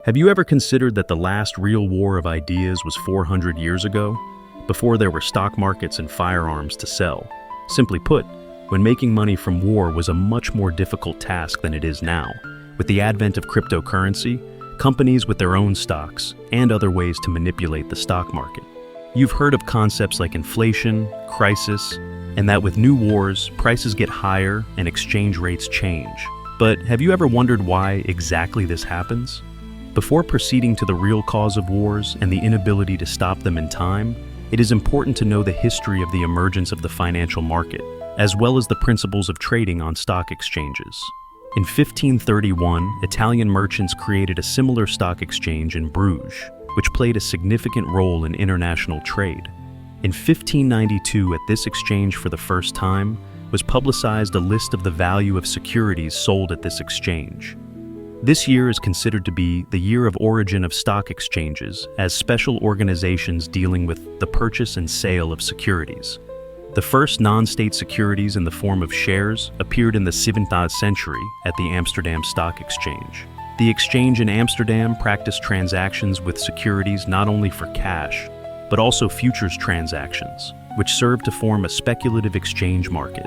Have you ever considered that the last real war of ideas was 400 years ago, before there were stock markets and firearms to sell? Simply put, when making money from war was a much more difficult task than it is now. With the advent of cryptocurrency, companies with their own stocks, and other ways to manipulate the stock market. You've heard of concepts like inflation, crisis, and that with new wars, prices get higher and exchange rates change. But have you ever wondered why exactly this happens? Before proceeding to the real cause of wars and the inability to stop them in time, it is important to know the history of the emergence of the financial market, as well as the principles of trading on stock exchanges. In 1531, Italian merchants created a similar stock exchange in Bruges, which played a significant role in international trade. In 1592, at this exchange for the first time, was publicized a list of the value of securities sold at this exchange. This year is considered to be the year of origin of stock exchanges as special organizations dealing with the purchase and sale of securities. The first non-state securities in the form of shares appeared in the 17th century at the Amsterdam Stock Exchange. The exchange in Amsterdam practiced transactions with securities not only for cash, but also futures transactions, which served to form a speculative exchange market.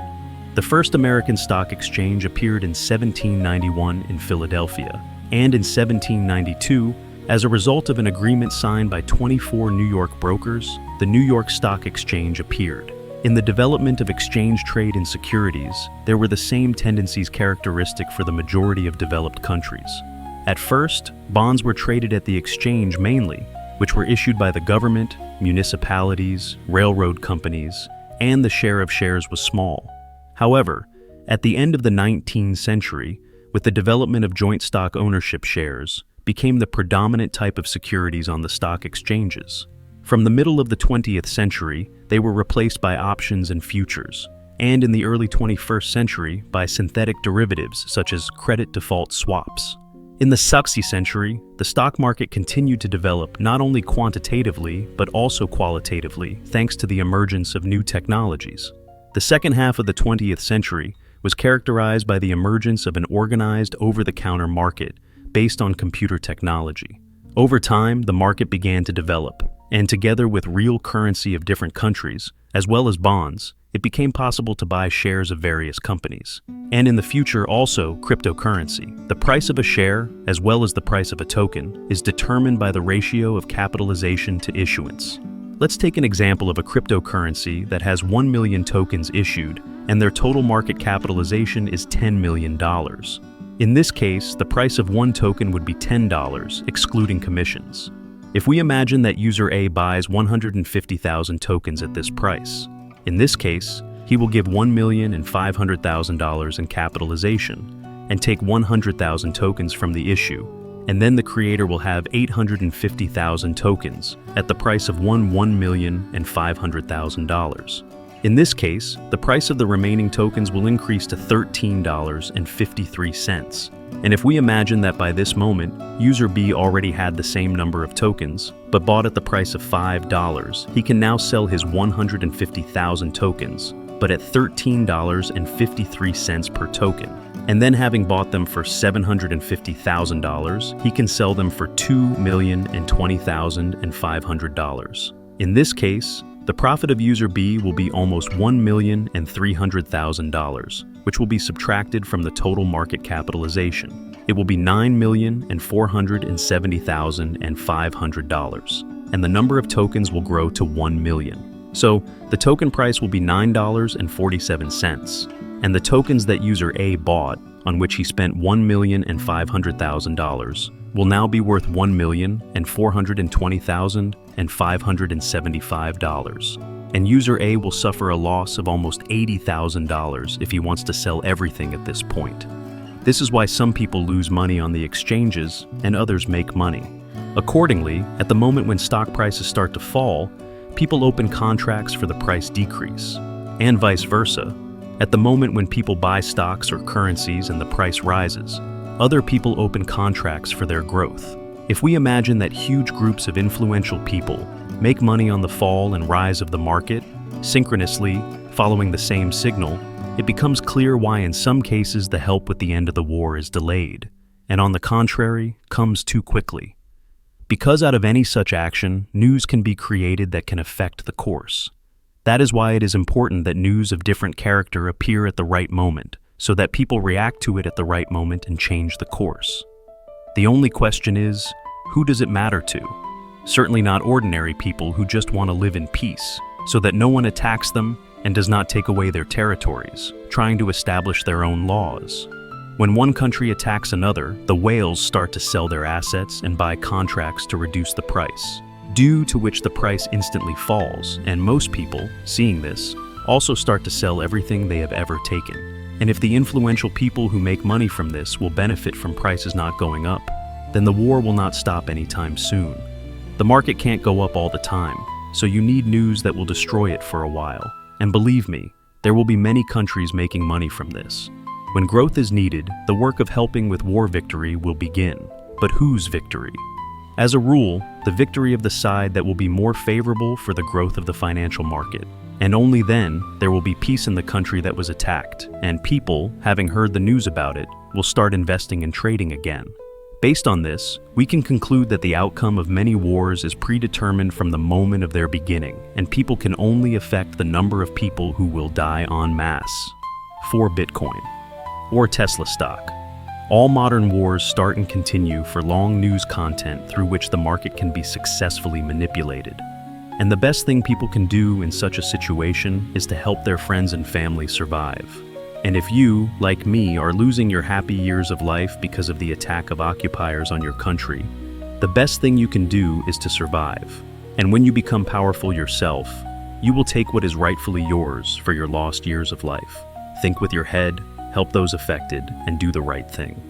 The first American stock exchange appeared in 1791 in Philadelphia, and in 1792, as a result of an agreement signed by 24 New York brokers, the New York Stock Exchange appeared. In the development of exchange trade in securities, there were the same tendencies characteristic for the majority of developed countries. At first, bonds were traded at the exchange mainly, which were issued by the government, municipalities, railroad companies, and the share of shares was small. However, at the end of the 19th century, with the development of joint stock ownership, shares became the predominant type of securities on the stock exchanges. From the middle of the 20th century, they were replaced by options and futures, and in the early 21st century by synthetic derivatives such as credit default swaps. In the 60th century, the stock market continued to develop not only quantitatively but also qualitatively thanks to the emergence of new technologies. The second half of the 20th century was characterized by the emergence of an organized over-the-counter market based on computer technology. Over time, the market began to develop, and together with real currency of different countries, as well as bonds, it became possible to buy shares of various companies. And in the future also cryptocurrency. The price of a share, as well as the price of a token, is determined by the ratio of capitalization to issuance. Let's take an example of a cryptocurrency that has 1 million tokens issued, and their total market capitalization is $10 million. In this case, the price of one token would be $10, excluding commissions. If we imagine that user A buys 150,000 tokens at this price, in this case, he will give $1,500,000 in capitalization and take 100,000 tokens from the issue, and then the creator will have 850,000 tokens at the price of $1,500,000. In this case, the price of the remaining tokens will increase to $13.53. And if we imagine that by this moment, user B already had the same number of tokens, but bought at the price of $5, he can now sell his 150,000 tokens, but at $13.53 per token. And then having bought them for $750,000, he can sell them for $2,020,500. In this case, the profit of user B will be almost $1,300,000, which will be subtracted from the total market capitalization. It will be $9,470,500, and the number of tokens will grow to 1 million. So the token price will be $9.47. And the tokens that user A bought, on which he spent $1,500,000, will now be worth $1,420,575. And user A will suffer a loss of almost $80,000 if he wants to sell everything at this point. This is why some people lose money on the exchanges and others make money. Accordingly, at the moment when stock prices start to fall, people open contracts for the price decrease, and vice versa. At the moment when people buy stocks or currencies and the price rises, other people open contracts for their growth. If we imagine that huge groups of influential people make money on the fall and rise of the market, synchronously, following the same signal, it becomes clear why in some cases the help with the end of the war is delayed, and on the contrary, comes too quickly. Because out of any such action, news can be created that can affect the course. That is why it is important that news of different character appear at the right moment, so that people react to it at the right moment and change the course. The only question is, who does it matter to? Certainly not ordinary people who just want to live in peace, so that no one attacks them and does not take away their territories, trying to establish their own laws. When one country attacks another, the whales start to sell their assets and buy contracts to reduce the price, due to which the price instantly falls, and most people, seeing this, also start to sell everything they have ever taken. And if the influential people who make money from this will benefit from prices not going up, then the war will not stop anytime soon. The market can't go up all the time, so you need news that will destroy it for a while. And believe me, there will be many countries making money from this. When growth is needed, the work of helping with war victory will begin. But whose victory? As a rule, the victory of the side that will be more favorable for the growth of the financial market. And only then, there will be peace in the country that was attacked, and people, having heard the news about it, will start investing and trading again. Based on this, we can conclude that the outcome of many wars is predetermined from the moment of their beginning, and people can only affect the number of people who will die en masse. For Bitcoin or Tesla stock. All modern wars start and continue for long news content through which the market can be successfully manipulated. And the best thing people can do in such a situation is to help their friends and family survive. And if you, like me, are losing your happy years of life because of the attack of occupiers on your country, the best thing you can do is to survive. And when you become powerful yourself, you will take what is rightfully yours for your lost years of life. Think with your head, help those affected, and do the right thing.